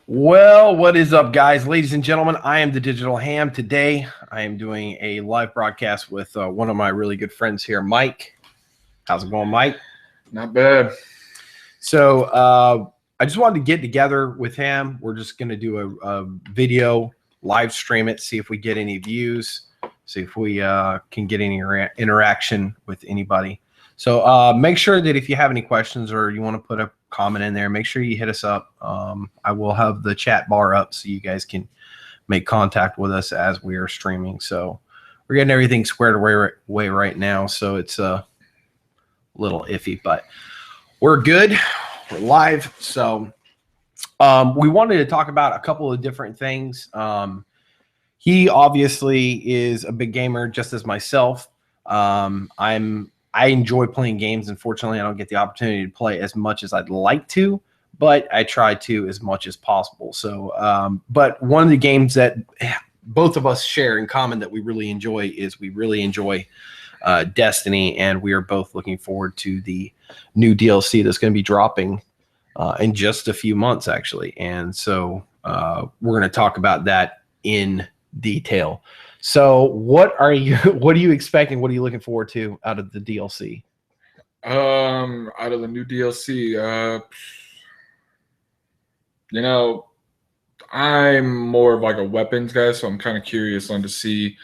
Well, what is up, guys, ladies and gentlemen? I am the Digital Ham. Today, I am doing a live broadcast with one of my really good friends here, Mike. How's it going, Mike? Not bad. So, I just wanted to get together with him. We're just going to do a video, live stream it, see if we get any views, see if we can get any interaction with anybody. So, make sure that if you have any questions or you want to put a comment in there, make sure you hit us up. I will have the chat bar up so you guys can make contact with us as we are streaming. So we're getting everything squared away right now, so it's a little iffy, but we're good. We're live. So we wanted to talk about a couple of different things. He obviously is a big gamer, just as myself. I enjoy playing games. Unfortunately, I don't get the opportunity to play as much as I'd like to, but I try to as much as possible. So, but one of the games that both of us share in common that we really enjoy is we really enjoy Destiny, and we are both looking forward to the new DLC that's going to be dropping in just a few months, actually. And so we're going to talk about that in detail. So what are you expecting? What are you looking forward to out of the DLC? Out of the new DLC, I'm more of like a weapons guy, so I'm kind of curious on to see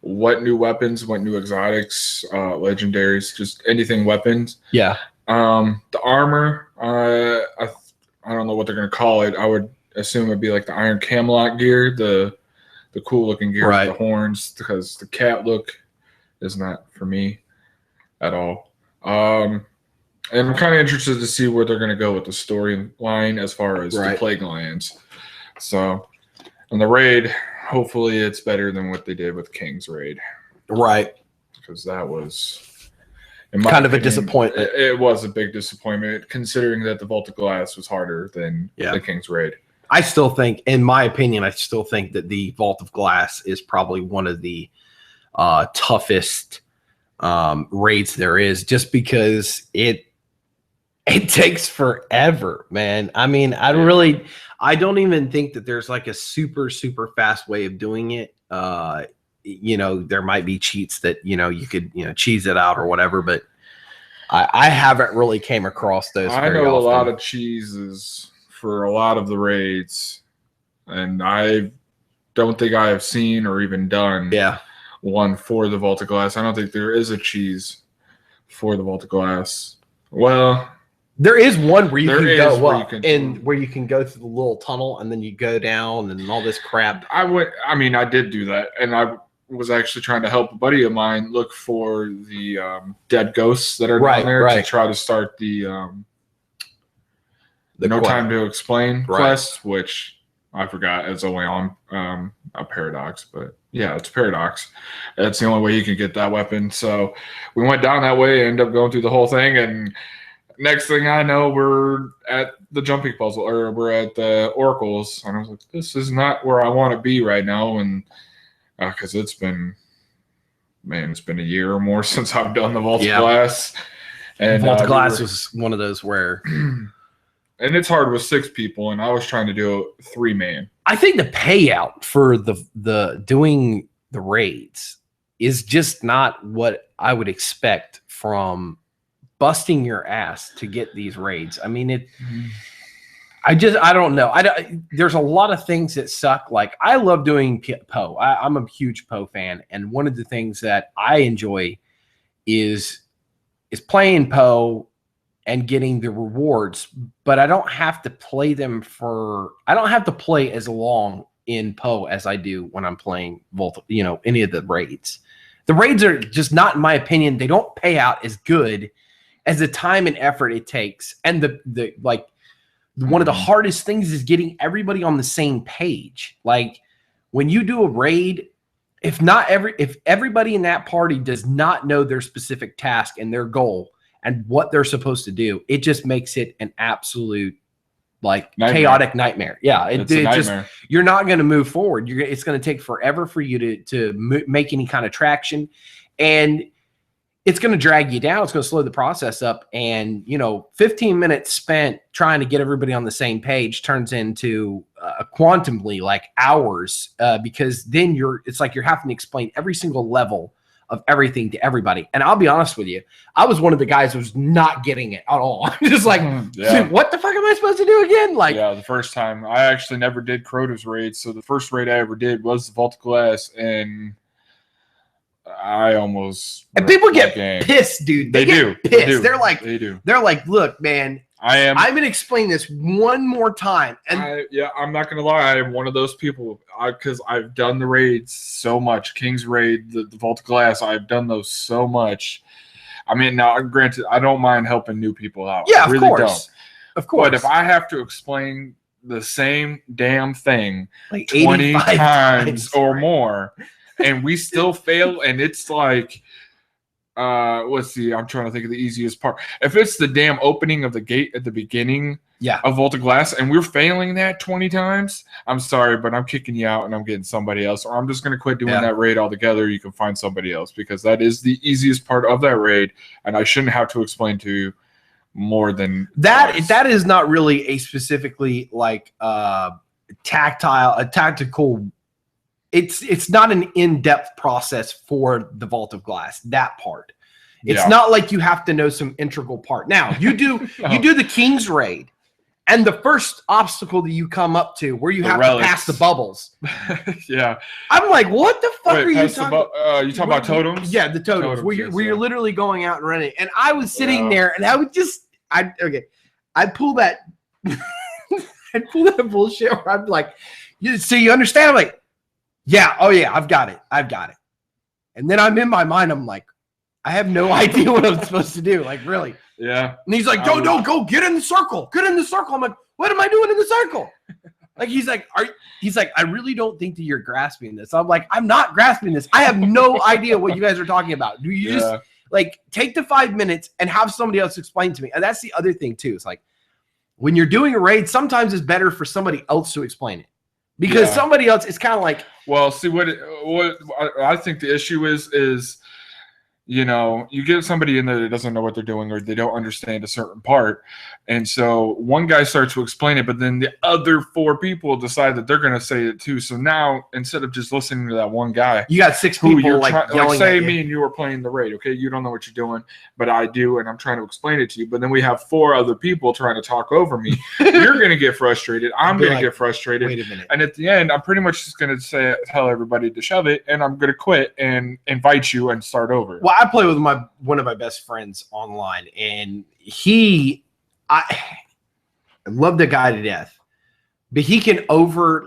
what new weapons, what new exotics, legendaries, just anything weapons. Yeah. The armor, I don't know what they're gonna call it. I would assume it'd be like the Iron Camelot gear, the cool looking gear with the horns, because the cat look is not for me at all. And I'm kind of interested to see where they're going to go with the storyline as far as the Plague Lands. So, on the raid, hopefully it's better than what they did with King's Raid. Right. Because that was kind of a disappointment. It was a big disappointment, considering that the Vault of Glass was harder than the King's Raid. I still think, in my opinion, that the Vault of Glass is probably one of the toughest raids there is, just because it takes forever, man. I mean, I don't even think that there's like a super fast way of doing it. There might be cheats that you could cheese it out or whatever, but I haven't really came across those. I know a lot of cheeses for a lot of the raids, and I don't think I have seen or even done one for the Vault of Glass. I don't think there is a cheese for the Vault of Glass. Well, there is one where you can go up and where you can go through the little tunnel and then you go down and all this crap. I did do that, and I was actually trying to help a buddy of mine look for the dead ghosts that are down there to try to start the No Time to Explain quest, which I forgot it's only on a Paradox, but yeah, it's Paradox. That's the only way you can get that weapon. So we went down that way, ended up going through the whole thing, and next thing I know, we're at the jumping puzzle, or we're at the oracles, and I was like, this is not where I want to be right now, and because it's been a year or more since I've done the Vault of Glass. And Vault of Glass was one of those where and it's hard with 6 people, and I was trying to do a 3-man. I think the payout for the doing the raids is just not what I would expect from busting your ass to get these raids. I mean, I don't know. There's a lot of things that suck. Like, I love doing Poe. I'm a huge Poe fan, and one of the things that I enjoy is playing Poe and getting the rewards, but I don't have to play I don't have to play as long in Poe as I do when I'm playing any of the raids. The raids are just not, in my opinion, they don't pay out as good as the time and effort it takes. And one of the hardest things is getting everybody on the same page. Like, when you do a raid, if everybody in that party does not know their specific task and their goal and what they're supposed to do, it just makes it an absolute chaotic nightmare. Yeah, you're not going to move forward. It's going to take forever for you to make any kind of traction. And it's going to drag you down. It's going to slow the process up. And, 15 minutes spent trying to get everybody on the same page turns into quantumly like hours because then it's like you're having to explain every single level of everything to everybody. And I'll be honest with you, I was one of the guys who was not getting it at all. I'm just like, what the fuck am I supposed to do again? Like, yeah, the first time I actually never did Crota's raid. So the first raid I ever did was the Vault of Glass, and I almost and people get pissed, dude. They do. Pissed. They do. They're like, they do. They're like, look, man, I'm going to explain this one more time. And I'm not going to lie. I am one of those people because I've done the raids so much. King's Raid, the Vault of Glass, I've done those so much. I mean, now, granted, I don't mind helping new people out. Yeah, I really don't. Of course. But if I have to explain the same damn thing like 20 times or more, and we still fail, and it's like, let's see, I'm trying to think of the easiest part. If it's the damn opening of the gate at the beginning of Vault of Glass, and we're failing that 20 times, I'm sorry, but I'm kicking you out and I'm getting somebody else, or I'm just going to quit doing that raid altogether. You can find somebody else, because that is the easiest part of that raid, and I shouldn't have to explain to you more than that. That is not really a specifically like tactical. It's not an in-depth process for the Vault of Glass, that part. It's not like you have to know some integral part. Now, you do you do the King's Raid, and the first obstacle that you come up to where you have to pass the bubbles. Yeah. I'm like, what the fuck are you talking about? You talking about totems? Yeah, the totems where you're literally going out and running. And I was sitting there, and I would just I'd pull that I'd pull that bullshit where I'm like, so you understand? I'm like, yeah, oh yeah, I've got it. And then I'm in my mind, I'm like, I have no idea what I'm supposed to do. Like, really? Yeah. And he's like, go get in the circle. Get in the circle. I'm like, what am I doing in the circle? Like, he's like, I really don't think that you're grasping this. I'm like, I'm not grasping this. I have no idea what you guys are talking about. Do you just like take the 5 minutes and have somebody else explain to me? And that's the other thing too. It's like when you're doing a raid, sometimes it's better for somebody else to explain it. Because somebody else is kind of like, well, see what I think the issue is, you get somebody in there that doesn't know what they're doing, or they don't understand a certain part. And so one guy starts to explain it, but then the other 4 people decide that they're going to say it too. So now, instead of just listening to that one guy, you got 6 people yelling say at you. Me and you are playing the raid. Okay. You don't know what you're doing, but I do. And I'm trying to explain it to you. But then we have 4 other people trying to talk over me. You're going to get frustrated. I'm going to get frustrated. Wait a minute. And at the end, I'm pretty much just going to tell everybody to shove it. And I'm going to quit and invite you and start over. Well, I play with one of my best friends online, and I love the guy to death, but he can over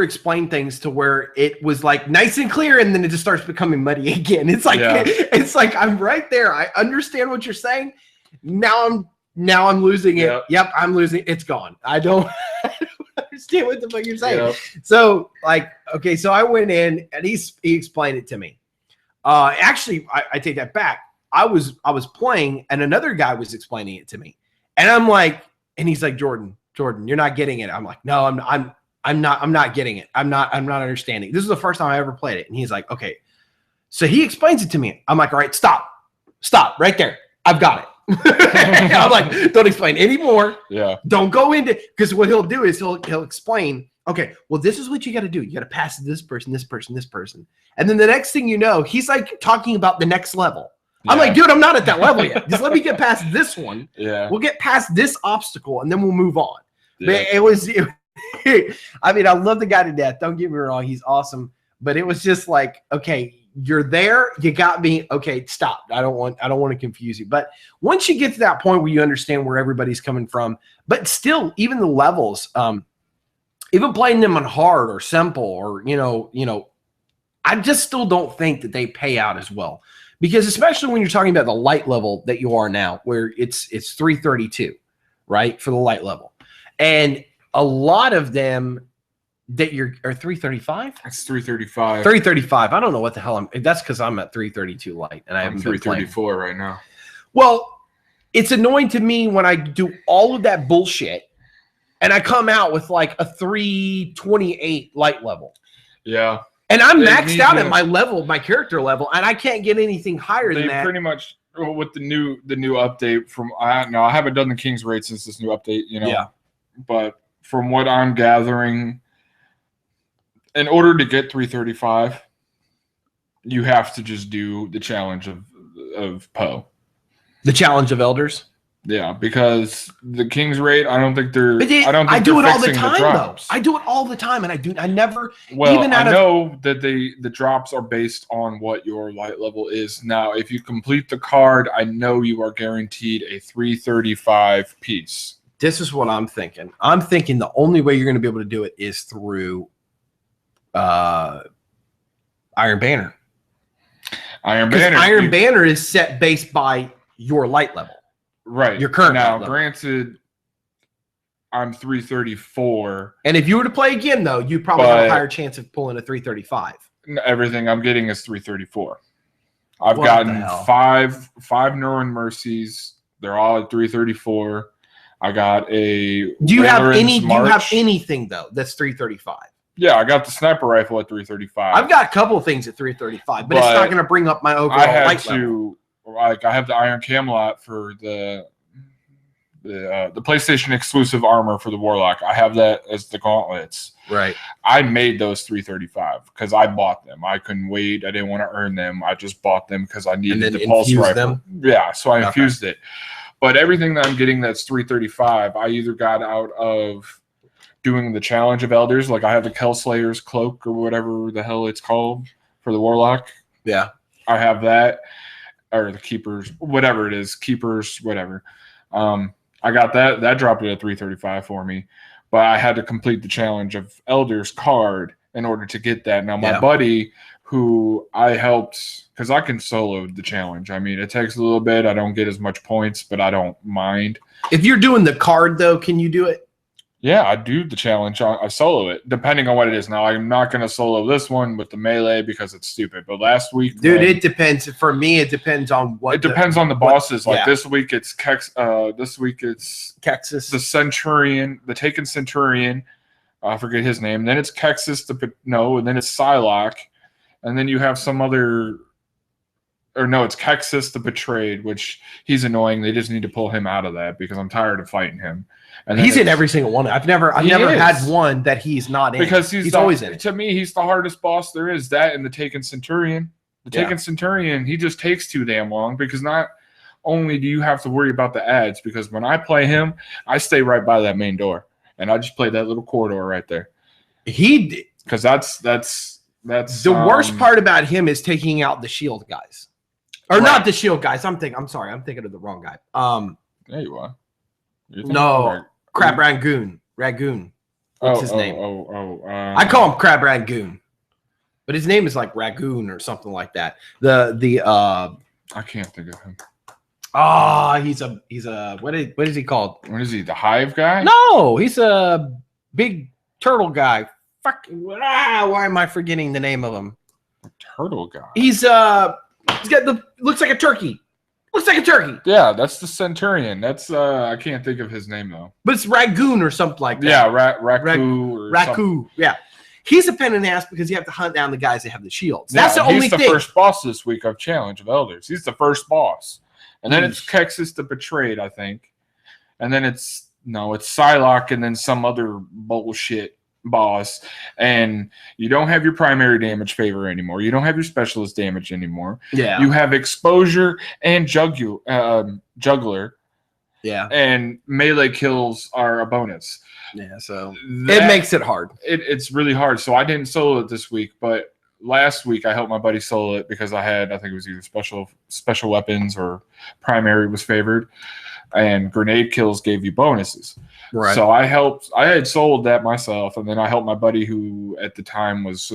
explain things to where it was like nice and clear, and then it just starts becoming muddy again. It's like I'm right there. I understand what you're saying. Now I'm losing it. Yep, I'm losing it. It's gone. I don't understand what the fuck you're saying. Yep. So okay, so I went in and he explained it to me. Actually, I take that back. I was playing and another guy was explaining it to me, and I'm like, and he's like, Jordan, you're not getting it. I'm like, no, I'm not getting it. I'm not understanding. This is the first time I ever played it. And he's like, okay. So he explains it to me. I'm like, all right, stop right there. I've got it. I'm like, don't explain anymore. Yeah. Don't go into, because what he'll do is he'll explain, okay, well, this is what you got to do. You got to pass this person, this person, this person. And then the next thing you know, he's like talking about the next level. Yeah. I'm like, dude, I'm not at that level yet. Just let me get past this one. Yeah. We'll get past this obstacle and then we'll move on. Yeah. But I mean, I love the guy to death. Don't get me wrong. He's awesome. But it was just like, okay, you're there. You got me. Okay, stop. I don't want to confuse you. But once you get to that point where you understand where everybody's coming from, but still, even the levels, even playing them on hard or simple or, I just still don't think that they pay out as well. Because especially when you're talking about the light level that you are now, where it's 332, right, for the light level. And a lot of them that are 335? It's 335. 335. I don't know what the hell that's because I'm at 332 light and I haven't 334 right now. Well, it's annoying to me when I do all of that bullshit and I come out with like a 328 light level. Yeah. And I'm maxed out at my level, my character level, and I can't get anything higher than that. Pretty much with the new update from I haven't done the King's Raid since this new update, Yeah. But from what I'm gathering, in order to get 335, you have to just do the challenge of Poe. The challenge of elders. Yeah, because the King's Raid, I don't think they're. I do it all the time, though. I do it all the time, and I never. Well, I know that the drops are based on what your light level is. Now, if you complete the card, I know you are guaranteed a 335 piece. This is what I'm thinking. I'm thinking the only way you're going to be able to do it is through Iron Banner. Iron Banner is set based by your light level. Right. Your current now, level. Granted, I'm 334. And if you were to play again, though, you probably have a higher chance of pulling a 335. Everything I'm getting is 334. I've gotten five Neuron Mercies. They're all at 334. I got a. Do you have anything though that's 335? Yeah, I got the sniper rifle at 335. I've got a couple of things at 335, but it's not going to bring up my overall light level. I have the Iron Camelot for the PlayStation exclusive armor for the Warlock. I have that as the gauntlets. Right. I made those 335 because I bought them. I couldn't wait. I didn't want to earn them. I just bought them because I needed the pulse rifle. Them? Yeah, so I infused it. But everything that I'm getting that's 335, I either got out of doing the challenge of elders, like I have the Kelslayer's cloak or whatever the hell it's called for the Warlock. Yeah. I have that. Or the keepers, whatever it is, keepers, whatever. I got that. That dropped it at 335 for me, but I had to complete the challenge of Elder's card in order to get that. Now, my buddy, who I helped, because I can solo the challenge. I mean, it takes a little bit. I don't get as much points, but I don't mind. If you're doing the card, though, can you do it? Yeah, I do the challenge. I solo it, depending on what it is. Now, I'm not going to solo this one with the melee because it's stupid. But last week, dude, it depends. For me, it depends on what. It depends on the bosses. Like this week, it's this week it's Kexus, the Centurion, the Taken Centurion. I forget his name. Then it's Kexus, and then it's Psylocke, and then you have some other. Or no, it's Kexus the Betrayed, which he's annoying. They just need to pull him out of that because I'm tired of fighting him. And he's in every single one. I've never had one that he's not in. Because he's always in it. To me, he's the hardest boss there is. That and the Taken Centurion. The Taken Centurion, he just takes too damn long because not only do you have to worry about the ads, because when I play him, I stay right by that main door. And I just play that little corridor right there. Because that's the worst part about him is taking out the shield guys. Or not the shield guys. I'm thinking of the wrong guy. There you are. No, Crab Rangoon. What's his name? I call him Crab Rangoon, but his name is like Ragoon or something like that. I can't think of him. He's a what is he called? What is he? The Hive guy? No, he's a big turtle guy. Why am I forgetting the name of him? A turtle guy. He's got looks like a turkey. Looks like a turkey. Yeah, that's the Centurion. That's I can't think of his name though. But it's Ragoon or something like that. Yeah, Raku. Yeah, he's a pain in the ass because you have to hunt down the guys that have the shields. That's the only thing. He's the first boss this week of Challenge of Elders. He's the first boss, and then it's Kexus the Betrayed, I think, and then it's Psylocke, and then some other bullshit boss, and you don't have your primary damage favor anymore. You don't have your specialist damage anymore. Yeah. You have exposure and juggler. Yeah. And melee kills are a bonus. Yeah, so it makes it hard. It's really hard. So I didn't solo it this week, but last week I helped my buddy solo it because I think it was either special weapons or primary was favored. And grenade kills gave you bonuses. Right. So I had sold that myself, and then I helped my buddy who at the time was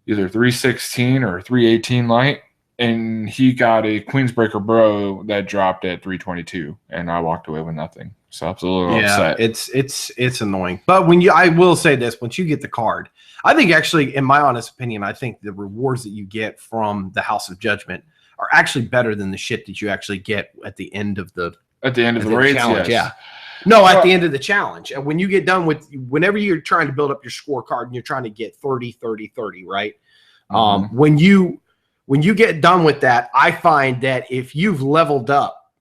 either 316 or 318 light, and he got a Queensbreaker Bro that dropped at 322, and I walked away with nothing. So I was a little upset. It's annoying. But I will say this, once you get the card, I think actually, in my honest opinion, I think the rewards that you get from the House of Judgment are actually better than the shit that you actually get at the end of the raids, challenge. Yes. No, at the end of the challenge. And when you get done with, whenever you're trying to build up your scorecard and you're trying to get 30, 30, 30, right? When you get done with that, I find that if you've leveled up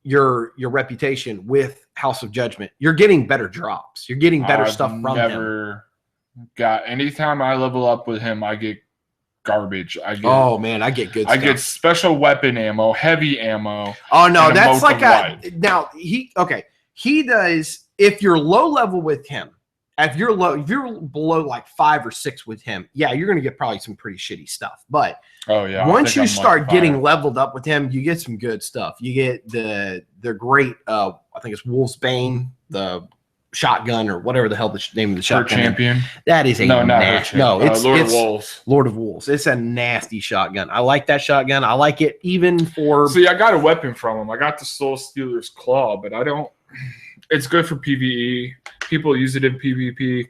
your reputation with House of Judgment, you're getting better drops. You're getting better stuff from him. Anytime I level up with him, I get garbage. I get good stuff. I get special weapon ammo, heavy ammo. Oh no, that's like he does. If you're low level with him, if you're below like 5 or 6 with him, yeah, you're gonna get probably some pretty shitty stuff. But once you start getting leveled up with him, you get some good stuff. You get the great I think it's Wolf's Bane, the shotgun or whatever the hell the name of the shotgun. Champion. That is a it's Lord of Wolves. Lord of Wolves. It's a nasty shotgun. I like that shotgun. I like it even for. See, I got a weapon from him. I got the Soul Stealer's Claw, but I don't. It's good for PvE. People use it in PvP,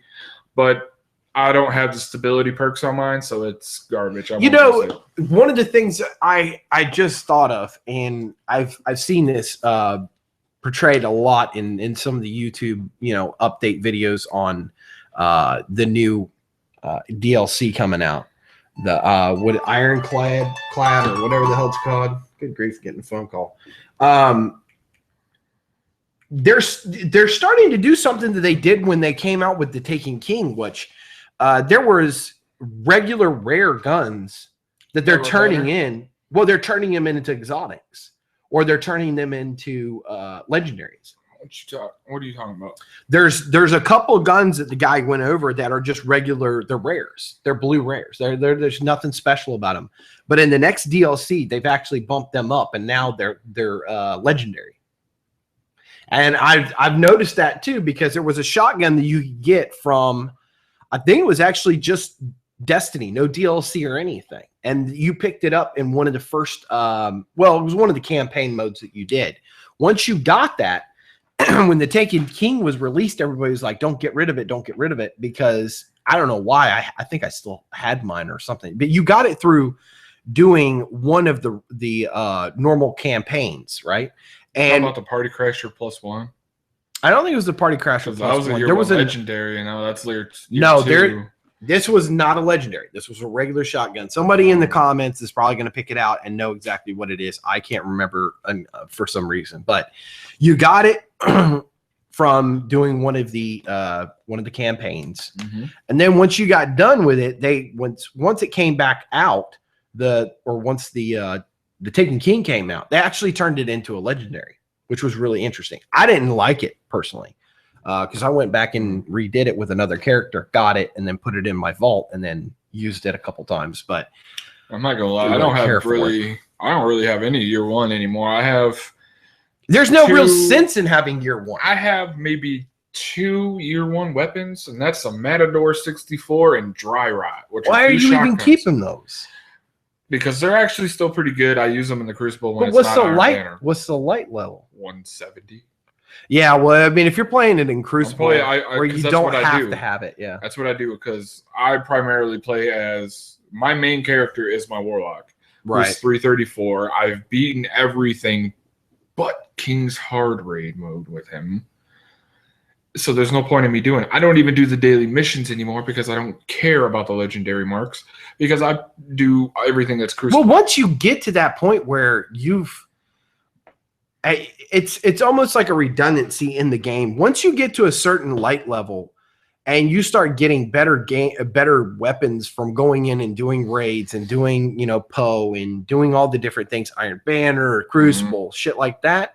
but I don't have the stability perks on mine, so it's garbage. One of the things I just thought of, and I've seen this portrayed a lot in some of the YouTube update videos on the new DLC coming out, the Ironclad or whatever the hell it's called. Good grief, getting a phone call. They're starting to do something that they did when they came out with the Taken King, which there was regular rare guns that they're turning in. Well, they're turning them into exotics, or they're turning them into legendaries. What are you talking about? There's a couple of guns that the guy went over that are just regular. They're rares. They're blue rares. There's nothing special about them. But in the next DLC, they've actually bumped them up, and now they're legendary. And I've noticed that too, because there was a shotgun that you could get from, I think it was actually just Destiny, no DLC or anything. And you picked it up in one of the first, it was one of the campaign modes that you did. Once you got that, when the Taken King was released, everybody was like, don't get rid of it, because I don't know why. I think I still had mine or something. But you got it through doing one of the normal campaigns, right? And about the Party Crasher +1. I don't think it was the Party Crasher +1. There was a legendary, that's later. This was not a legendary. This was a regular shotgun. Somebody in the comments is probably going to pick it out and know exactly what it is. I can't remember for some reason, but you got it from doing one of the campaigns, and then once you got done with it, once it came back out, once the Taken King came out, they actually turned it into a legendary, which was really interesting. I didn't like it personally because I went back and redid it with another character, got it, and then put it in my vault, and then used it a couple times. But I'm not gonna lie, I don't really have any year one anymore. There's no real sense in having year one. I have maybe 2 year one weapons, and that's a Matador 64 and Dry Rot. Why are you even keeping those? Because they're actually still pretty good. I use them in the Crucible when what's the light level? 170. Yeah, well, I mean, if you're playing it in Crucible, where you don't have to have it, yeah. That's what I do, because I primarily play as my main character is my Warlock. Right. Who's 334. I've beaten everything but King's Hard Raid mode with him. So there's no point in me doing it. I don't even do the daily missions anymore because I don't care about the legendary marks, because I do everything that's Crucible. Well, once you get to that point where it's almost like a redundancy in the game. Once you get to a certain light level and you start getting better weapons from going in and doing raids and doing, Poe and doing all the different things, Iron Banner, Crucible, shit like that.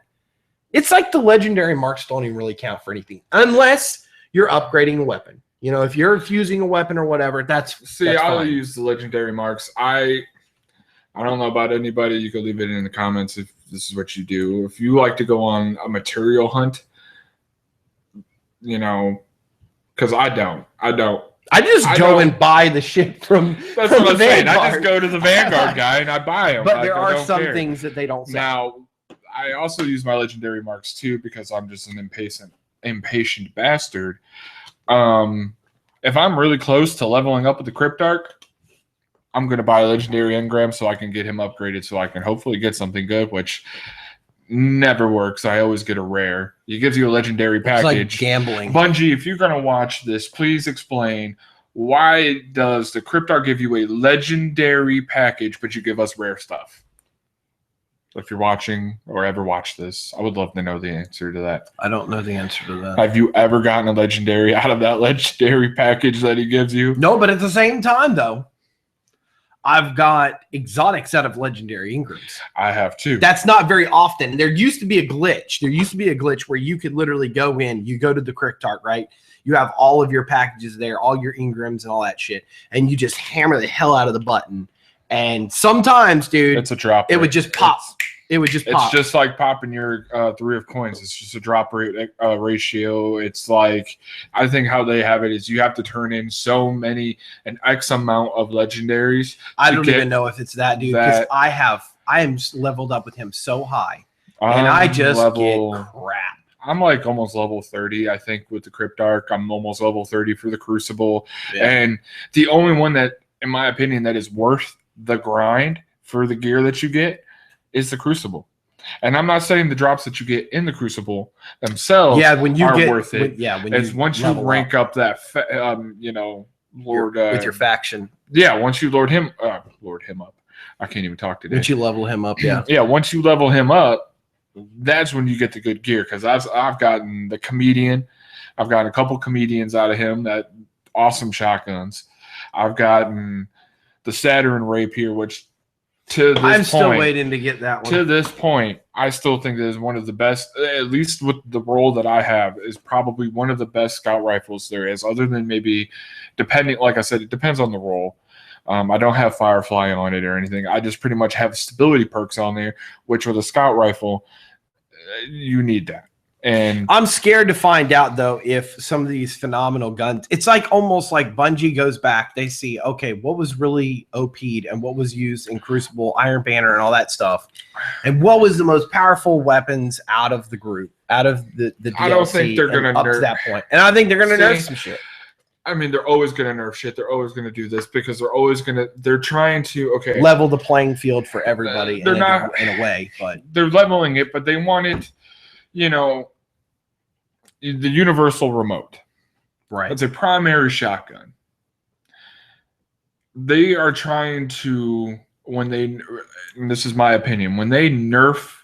It's like the legendary marks don't even really count for anything unless you're upgrading a weapon. If you're fusing a weapon or whatever, that's I'll use the legendary marks. I don't know about anybody. You could leave it in the comments if this is what you do. If you like to go on a material hunt, because I don't. I just go and buy the shit from. That's what I'm saying. I just go to the Vanguard guy and I buy them. But there are some things that they don't say. Now, I also use my legendary marks too, because I'm just an impatient bastard. If I'm really close to leveling up with the Cryptarch, I'm going to buy a legendary engram so I can get him upgraded, so I can hopefully get something good, which never works. I always get a rare. He gives you a legendary package. It's like gambling. Bungie, if you're going to watch this, please explain, why does the Cryptarch give you a legendary package, but you give us rare stuff? If you're watching or ever watched this, I would love to know the answer to that. I don't know the answer to that. Have you ever gotten a legendary out of that legendary package that he gives you? No, but at the same time, though, I've got exotics out of legendary Ingrams. I have too. That's not very often. There used to be a glitch. There used to be a glitch where you could literally go in, you go to the Cryptarch, right? You have all of your packages there, all your Ingrams and all that shit, and you just hammer the hell out of the button. And sometimes, dude, it's a drop. It would just pop. It would just pop. It's just like popping your 3 of coins. It's just a drop rate ratio. It's like, I think how they have it is you have to turn in an X amount of legendaries. I don't even know if it's that, dude, because I am leveled up with him so high, and I just get crap. I'm like almost level 30, I think, with the Cryptarch. I'm almost level 30 for the Crucible. Yeah. And the only one that, in my opinion, that is worth the grind for the gear that you get is the Crucible. And I'm not saying the drops that you get in the Crucible themselves are worth it. Once you rank up that, Lord... with your faction. Yeah, once you lord him up. I can't even talk today. Once you level him up, yeah. Yeah, once you level him up, that's when you get the good gear. Because I've gotten the Comedian. I've gotten a couple Comedians out of him, that awesome shotguns. I've gotten the Saturn Rapier, which I'm still waiting to get that one. To this point, I still think that is one of the best, at least with the role that I have, is probably one of the best scout rifles there is, other than maybe, depending, like I said, it depends on the role. I don't have Firefly on it or anything. I just pretty much have stability perks on there, which with a scout rifle, you need that. And I'm scared to find out, though, if some of these phenomenal guns, it's like almost like Bungie goes back. They see, okay, what was really OP'd and what was used in Crucible, Iron Banner, and all that stuff. And what was the most powerful weapons out of the group, out of the DLC. I don't think they're going to nerf. Up to that point. And I think they're going to nerf some shit. I mean, they're always going to nerf shit. They're always going to do this because they're trying to, level the playing field for everybody in a way. But they're leveling it, but they want it, the universal remote. Right. It's a primary shotgun. They are trying to, and this is my opinion, when they nerf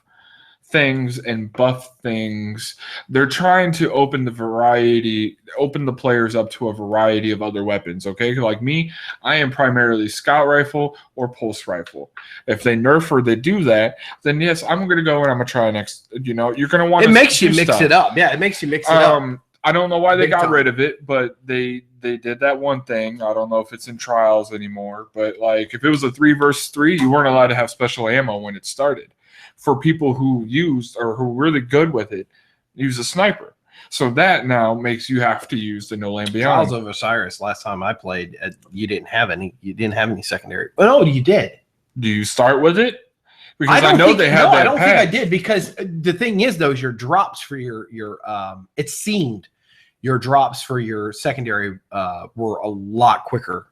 things and buff things, they're trying to open the players up to a variety of other weapons. Okay, like me, I am primarily scout rifle or pulse rifle. If they nerf or they do that, then yes, I'm going to go and I'm going to try next. You're going to want. It makes you mix it up. Yeah, it makes you mix it up. I don't know why they got rid of it, but they did that one thing. I don't know if it's in trials anymore, but like if it was a 3 versus 3, you weren't allowed to have special ammo when it started. For people who used or who are really good with it, use a sniper. So that now makes you have to use the No Land Beyond. Trials of Osiris. Last time I played, you didn't have any. You didn't have any secondary. Oh no, you did. Do you start with it? Because I don't think I did. Because the thing is, though, is your drops for your it seemed your drops for your secondary were a lot quicker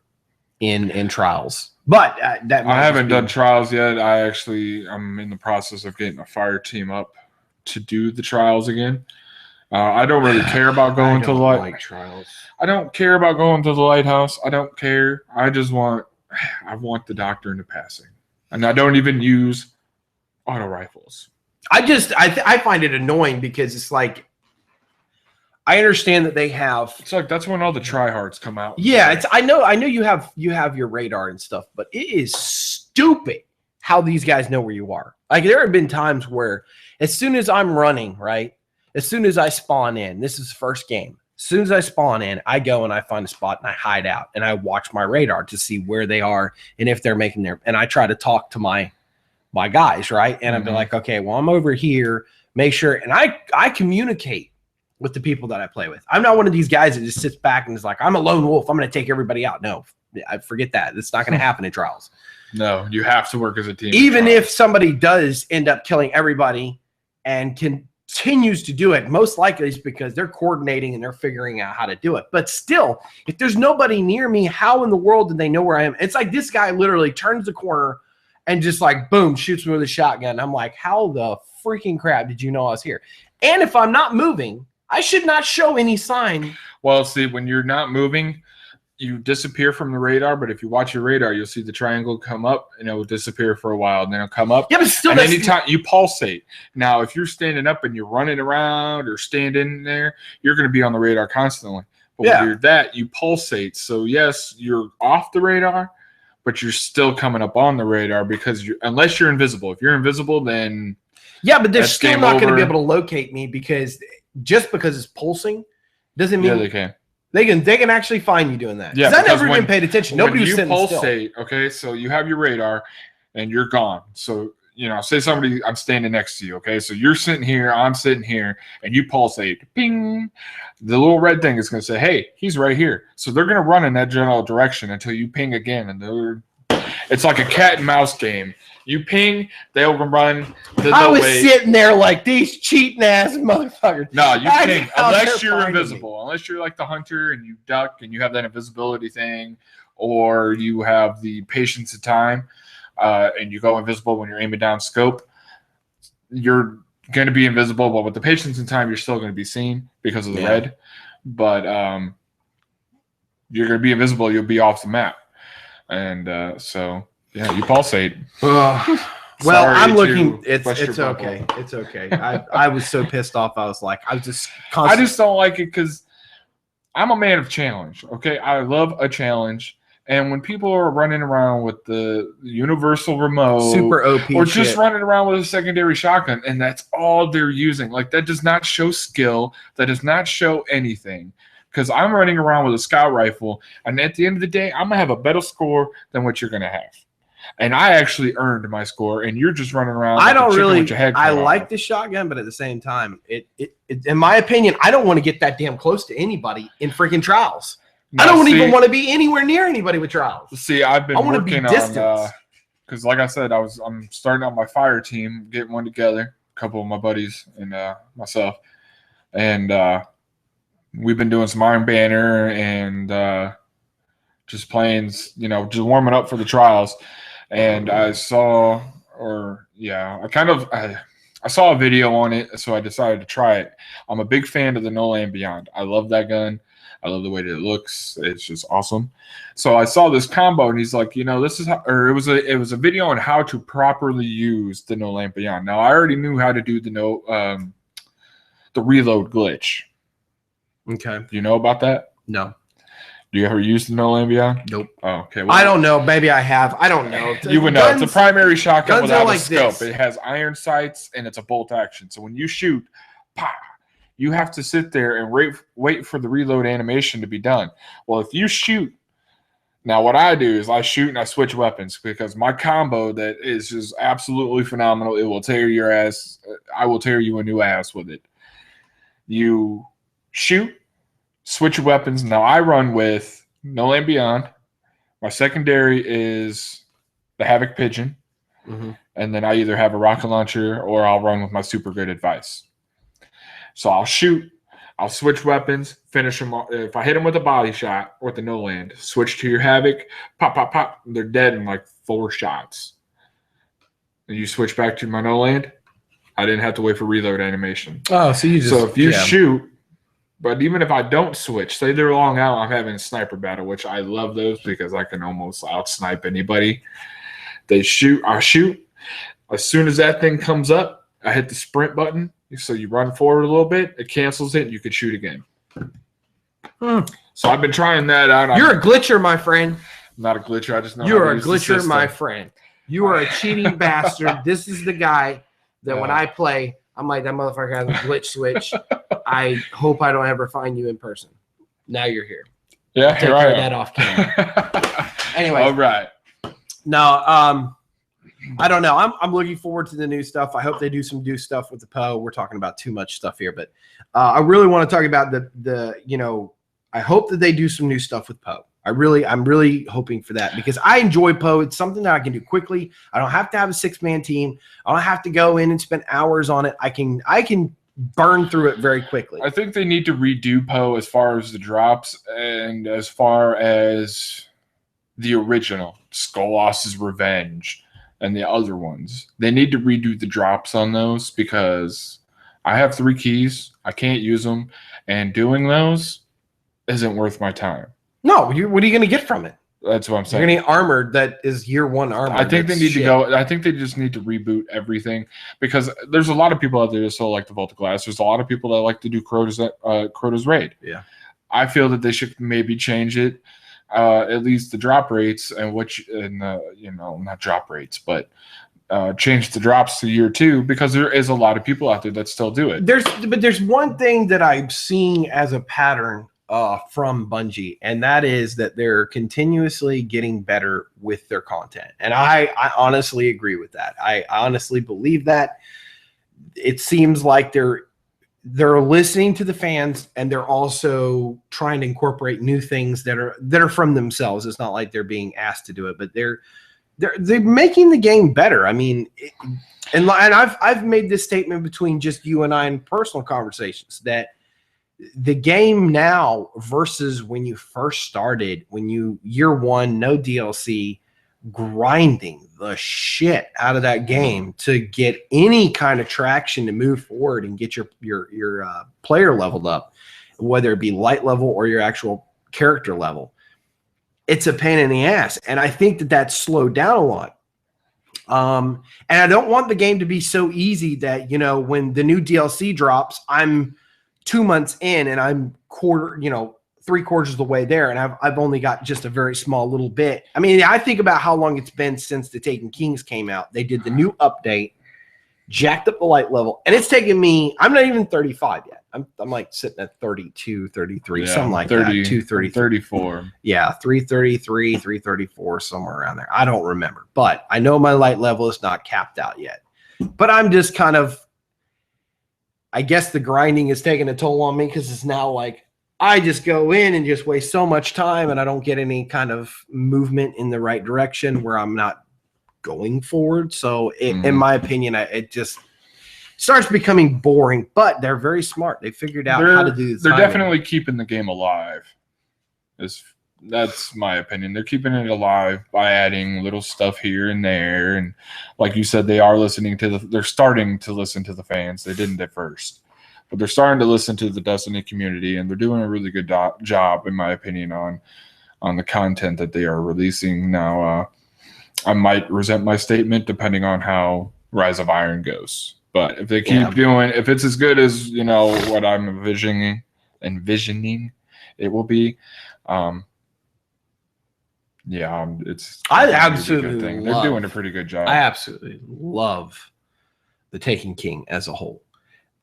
in trials. But I haven't done trials yet. I'm in the process of getting a fire team up to do the trials again. I don't really care about going to the trials. I don't care about going to the lighthouse. I don't care. I want the doctor into passing, and I don't even use auto rifles. I find it annoying because it's like, I understand that they have. It's like that's when all the tryhards come out. Yeah, I know you have your radar and stuff, but it is stupid how these guys know where you are. Like there have been times where as soon as I'm running, right, as soon as I spawn in, this is the first game. As soon as I spawn in, I go and I find a spot and I hide out and I watch my radar to see where they are and if they're making and I try to talk to my guys, right, and I'd be like, okay, well I'm over here, make sure, and I communicate with the people that I play with. I'm not one of these guys that just sits back and is like, I'm a lone wolf, I'm going to take everybody out. No, I forget that. It's not going to happen in trials. No, you have to work as a team. Even if somebody does end up killing everybody and continues to do it, most likely it's because they're coordinating and they're figuring out how to do it. But still, if there's nobody near me, how in the world do they know where I am? It's like this guy literally turns the corner and just like boom, shoots me with a shotgun. I'm like, how the freaking crap did you know I was here? And if I'm not moving, I should not show any sign. Well, see, when you're not moving, you disappear from the radar. But if you watch your radar, you'll see the triangle come up and it will disappear for a while, and then it'll come up. Yeah, but still, and anytime you pulsate. Now, if you're standing up and you're running around or standing there, you're going to be on the radar constantly. But when you're that, you pulsate. So yes, you're off the radar, but you're still coming up on the radar because unless you're invisible. If you're invisible, then yeah, but they're still not going to be able to locate me because just because it's pulsing doesn't mean they can. They can actually find you doing that. Yeah, I never even paid attention. Nobody was sitting still. Pulsate, okay, so you have your radar and you're gone. So, say I'm standing next to you, okay? So you're sitting here, I'm sitting here, and you pulsate. Ping. The little red thing is going to say, hey, he's right here. So they're going to run in that general direction until you ping again. And it's like a cat and mouse game. You ping, they'll run. I was sitting there like these cheating ass motherfuckers. No, you ping unless you're invisible. Unless you're like the hunter and you duck and you have that invisibility thing, or you have the patience of time, and you go invisible when you're aiming down scope. You're going to be invisible, but with the patience and time, you're still going to be seen because of the red. But you're going to be invisible. You'll be off the map, and so. Yeah, you pulsate. Well, I'm looking. It's okay. It's okay. I was so pissed off. I was like, I just don't like it because I'm a man of challenge. Okay, I love a challenge. And when people are running around with the universal remote, super OP, or just running around with a secondary shotgun, and that's all they're using, like that does not show skill. That does not show anything. Because I'm running around with a scout rifle, and at the end of the day, I'm gonna have a better score than what you're gonna have. And I actually earned my score, and you're just running around. I don't really. I like the shotgun, but at the same time, it in my opinion, I don't want to get that damn close to anybody in freaking trials. I don't even want to be anywhere near anybody with trials. See, I've been working on because, like I said, I'm starting out my fire team, getting one together, a couple of my buddies and myself, and we've been doing some Iron Banner and just playing, just warming up for the trials. And I saw, I saw a video on it, so I decided to try it. I'm a big fan of the No Land Beyond. I love that gun. I love the way that it looks. It's just awesome. So I saw this combo, and he's like, this is how, or it was a video on how to properly use the No Land Beyond. Now I already knew how to do the reload glitch. Okay. Do you know about that? No. Do you ever use the No Land Beyond? Nope. Oh, okay. Well, I don't know. Maybe I have. I don't know. You would know. It's a primary shotgun without a scope. This. It has iron sights, and it's a bolt action. So when you shoot, you have to sit there and wait for the reload animation to be done. Well, if you shoot, now what I do is I shoot and I switch weapons because my combo that is just absolutely phenomenal. It will tear your ass. I will tear you a new ass with it. You shoot. Switch your weapons. Now I run with No Land Beyond. My secondary is the Havoc Pigeon. Mm-hmm. And then I either have a rocket launcher or I'll run with my super good advice. So I'll shoot. I'll switch weapons, finish them. If I hit them with a body shot or with the No Land, switch to your Havoc, pop, pop, pop. They're dead in like 4 shots. And you switch back to my No Land. I didn't have to wait for reload animation. Oh, so you just. So if you shoot. But even if I don't switch, say they're long out, I'm having a sniper battle, which I love those because I can almost out-snipe anybody. I shoot. As soon as that thing comes up, I hit the sprint button. So you run forward a little bit, it cancels it, and you can shoot again. So I've been trying that out. You're a glitcher, my friend. I'm not a glitcher. I just know you're a glitcher, my friend. You are a cheating bastard. This is the guy that when I play, I'm like, that motherfucker has a glitch switch. I hope I don't ever find you in person. Now you're here. Yeah, here I am. That off camera. Anyway. All right. No, I don't know. I'm looking forward to the new stuff. I hope they do some new stuff with the Poe. We're talking about too much stuff here, but I really want to talk about the I hope that they do some new stuff with Poe. I'm really hoping for that because I enjoy Poe. It's something that I can do quickly. I don't have to have a 6-man team. I don't have to go in and spend hours on it. I can burn through it very quickly. I think they need to redo Poe as far as the drops and as far as the original Skolas's Revenge. and the other ones. They need to redo the drops on those because I have 3 keys. I can't use them, and doing those isn't worth my time. No, what are you going to get from it? That's what I'm saying. You're going to get armored that is year 1 armor. I think they need to go. I think they just need to reboot everything because there's a lot of people out there that still like the Vault of Glass. There's a lot of people that like to do Crota's Raid. Yeah. I feel that they should maybe change it, at least the drop rates not drop rates, but change the drops to year 2 because there is a lot of people out there that still do it. There's one thing that I'm seeing as a pattern from Bungie, and that is that they're continuously getting better with their content. And I honestly agree with that. I honestly believe that. It seems like they're listening to the fans, and they're also trying to incorporate new things that are from themselves. It's not like they're being asked to do it, but they're making the game better. I mean, and I've made this statement between just you and I in personal conversations that the game now versus when you first started, when you year 1, no DLC, grinding the shit out of that game to get any kind of traction to move forward and get your player leveled up, whether it be light level or your actual character level. It's a pain in the ass, and I think that that's slowed down a lot. And I don't want the game to be so easy that, when the new DLC drops, I'm 2 months in and I'm 3/4 of the way there, and I've only got just a very small little bit. I mean, I think about how long it's been since the Taken Kings came out. They did the new update, jacked up the light level, and it's taken me, I'm not even 35 yet. I'm like sitting at 32, 33, something like 30, that. 230, 34. Yeah, 333, 334, somewhere around there. I don't remember, but I know my light level is not capped out yet. But I'm just kind of, I guess the grinding is taking a toll on me because it's now like I just go in and just waste so much time and I don't get any kind of movement in the right direction where I'm not going forward. So in my opinion, it just starts becoming boring, but they're very smart. They figured out how to do this. They're definitely keeping the game alive. That's my opinion. They're keeping it alive by adding little stuff here and there. And like you said, they're starting to listen to the fans. They didn't at first, but they're starting to listen to the Destiny community, and they're doing a really good job, in my opinion, on the content that they are releasing. Now, I might resent my statement depending on how Rise of Iron goes. But if they keep doing, if it's as good as, what I'm envisioning it will be, I absolutely they're doing a pretty good job. I absolutely love the Taken King as a whole.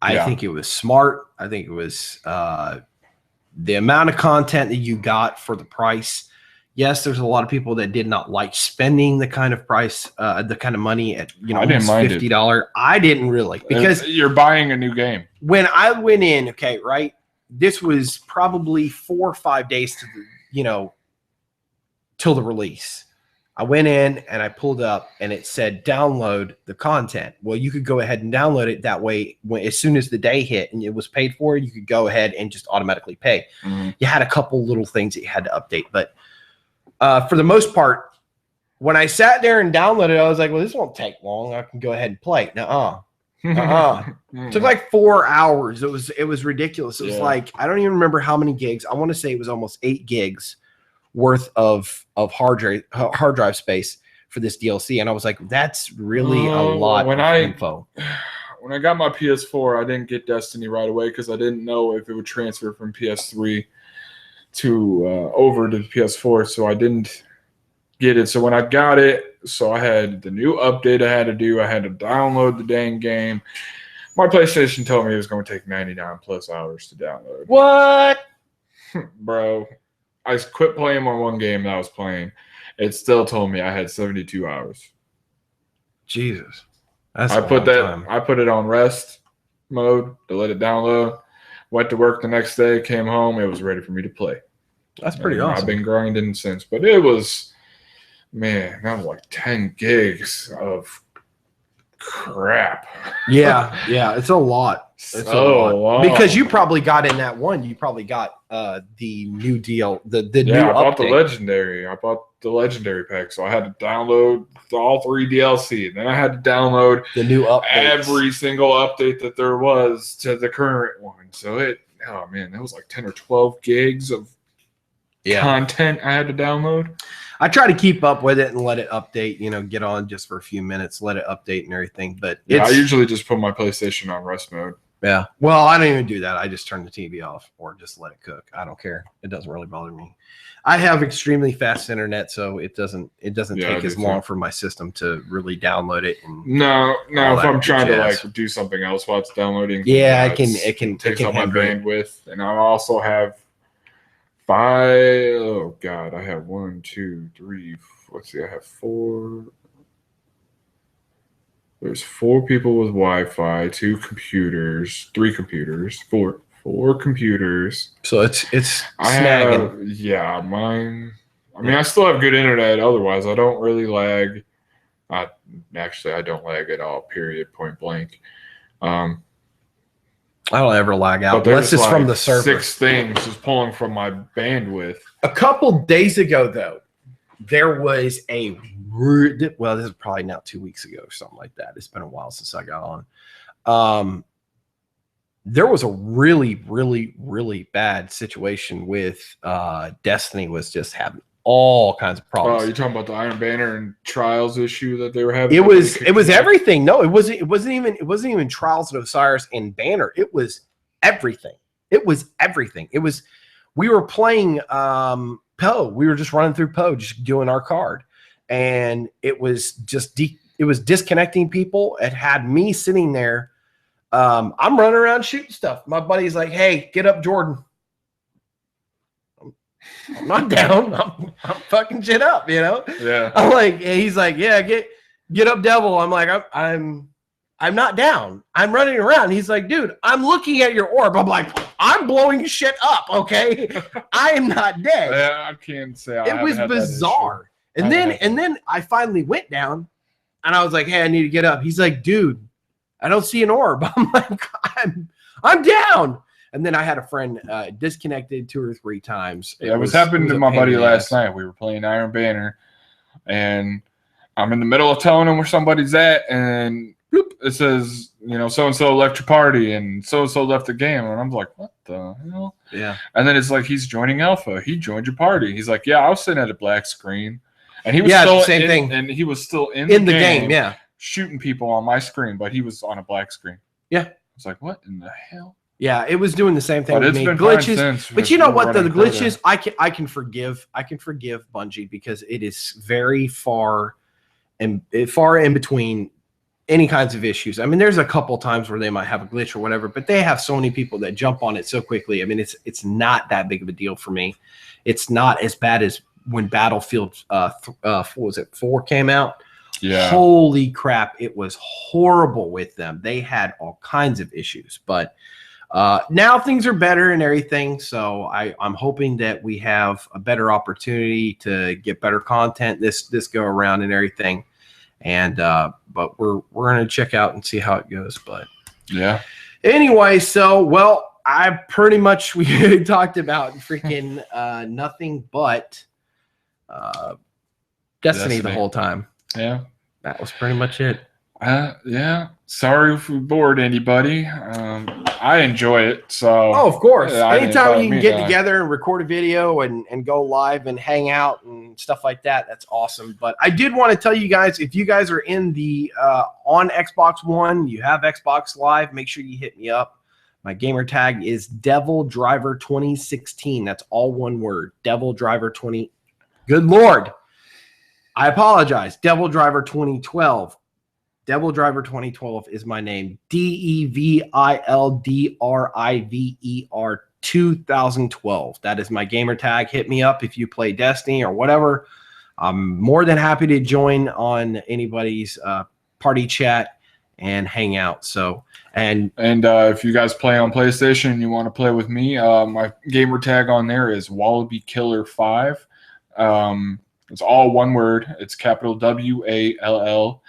I think it was smart. I think it was the amount of content that you got for the price. Yes, there's a lot of people that did not like spending the kind of price, the kind of money at I didn't mind $50. I didn't really, because you're buying a new game. When I went in, this was probably 4 or 5 days to till the release. I went in and I pulled up and it said download the content. Well, you could go ahead and download it that way. As soon as the day hit and it was paid for, you could go ahead and just automatically pay. Mm-hmm. You had a couple little things that you had to update, but for the most part, when I sat there and downloaded it, I was like, well, this won't take long. I can go ahead and play. It took like 4 hours. It was ridiculous. It was like, I don't even remember how many gigs. I want to say it was almost 8 gigs worth of hard drive space for this DLC. And I was like, that's really a lot of info. When I got my PS4, I didn't get Destiny right away because I didn't know if it would transfer from PS3 to over to PS4, so I didn't get it. So when I got it, I had the new update I had to do. I had to download the dang game. My PlayStation told me it was going to take 99 plus hours to download. What? Bro, I quit playing my one game that I was playing. It still told me I had 72 hours. Jesus. I put it on rest mode to let it download. Went to work the next day, came home, it was ready for me to play. That's pretty awesome. I've been grinding since, but it was, that was like 10 gigs of crap. Yeah, it's a lot. It's a lot. Because you probably got in that one. You probably got the new deal, the new I bought the update. legendary. I bought the legendary pack, so I had to download all 3 DLC. And then I had to download the new updates. Every single update that there was to the current one. So oh man, that was like 10 or 12 gigs of content I had to download. I try to keep up with it and let it update, get on just for a few minutes, let it update and everything. But I usually just put my PlayStation on rest mode. Yeah. Well, I don't even do that. I just turn the TV off or just let it cook. I don't care. It doesn't really bother me. I have extremely fast internet, so it doesn't take as long for my system to really download it. No, if I'm trying to do something else while it's downloading. Yeah, it can take up my bandwidth. And I also have 5. Oh God, I have 1, 2, 3. Let's see, I have 4. There's 4 people with Wi-Fi, 2 computers, 3 computers, 4 computers. So it's snagging. Mine. I mean, I still have good internet. Otherwise, I don't really lag. I don't lag at all. Period. Point blank. I don't ever lag out unless it's from the server. 6 things just pulling from my bandwidth. A couple days ago, though, there was this is probably now 2 weeks ago or something like that. It's been a while since I got on. There was a really, really, really bad situation with Destiny was just having all kinds of problems. Oh, you're talking about the Iron Banner and Trials issue that they were having? It was everything. No, it wasn't even Trials of Osiris and Banner. It was everything. We were playing Poe. We were just running through Poe, just doing our card. And it was just it was disconnecting people. It had me sitting there. I'm running around shooting stuff. My buddy's like, "Hey, get up, Jordan." I'm not down. I'm fucking shit up, Yeah. I'm like, he's like, "Yeah, get up, Devil." I'm like, I'm not down. I'm running around. He's like, "Dude, I'm looking at your orb." I'm like, "I'm blowing shit up, okay? I am not dead." Yeah, I can't say it was bizarre. And then I finally went down, and I was like, "Hey, I need to get up." He's like, "Dude, I don't see an orb." I'm like, I'm down. And then I had a friend disconnected 2 or 3 times. It was happening to my buddy last night. We were playing Iron Banner, and I'm in the middle of telling him where somebody's at, and bloop, it says, so-and-so left your party, and so-and-so left the game. And I'm like, what the hell? Yeah. And then it's like, he's joining Alpha. He joined your party. He's like, yeah, I was sitting at a black screen. And he was still same thing. And he was still in the game, yeah. Shooting people on my screen, but he was on a black screen. Yeah. It's like, what in the hell? Yeah, it was doing the same thing with me. Glitches. But you know what? The glitches, I can forgive Bungie because it is very far in between any kinds of issues. I mean, there's a couple times where they might have a glitch or whatever, but they have so many people that jump on it so quickly. I mean, it's not that big of a deal for me. It's not as bad as when Battlefield 4 came out. Yeah. Holy crap, it was horrible with them. They had all kinds of issues, but now things are better and everything. So I'm hoping that we have a better opportunity to get better content this go around and everything. And but we're gonna check out and see how it goes. But yeah. Anyway, so I pretty much we talked about freaking nothing but Destiny the whole time. Yeah. That was pretty much it. Yeah. Sorry if we bored anybody. I enjoy it. So of course. Anytime you can get together and record a video and go live and hang out and stuff like that, that's awesome. But I did want to tell you guys, if you guys are in the on Xbox One, you have Xbox Live, make sure you hit me up. My gamer tag is Devil Driver 2016. That's all one word. Devil Driver 20. Good Lord. I apologize. Devil Driver 2012. Devil Driver 2012 is my name. DEVILDRIVER 2012. That is my gamer tag. Hit me up if you play Destiny or whatever. I'm more than happy to join on anybody's party chat and hang out. So and if you guys play on PlayStation and you want to play with me, my gamer tag on there is Wallaby Killer 5. It's all one word. It's capital WALLABY.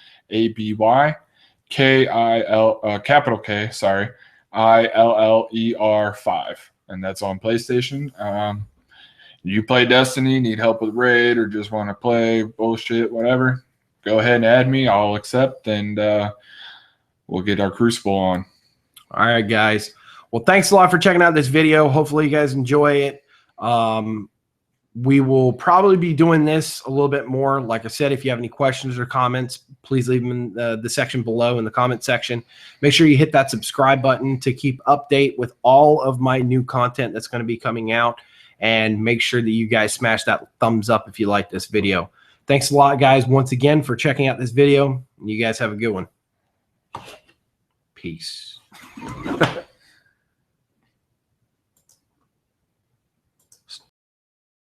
capital K, sorry, ILLER 5, and that's on PlayStation. You play Destiny, need help with raid, or just want to play bullshit, whatever, go ahead and add me. I'll accept, and we'll get our Crucible on. All right, guys. Well, thanks a lot for checking out this video. Hopefully you guys enjoy it. We will probably be doing this a little bit more. Like I said, if you have any questions or comments, please leave them in the section below in the comment section. Make sure you hit that subscribe button to keep update with all of my new content that's going to be coming out. And make sure that you guys smash that thumbs up if you like this video. Thanks a lot, guys, once again for checking out this video. You guys have a good one. Peace.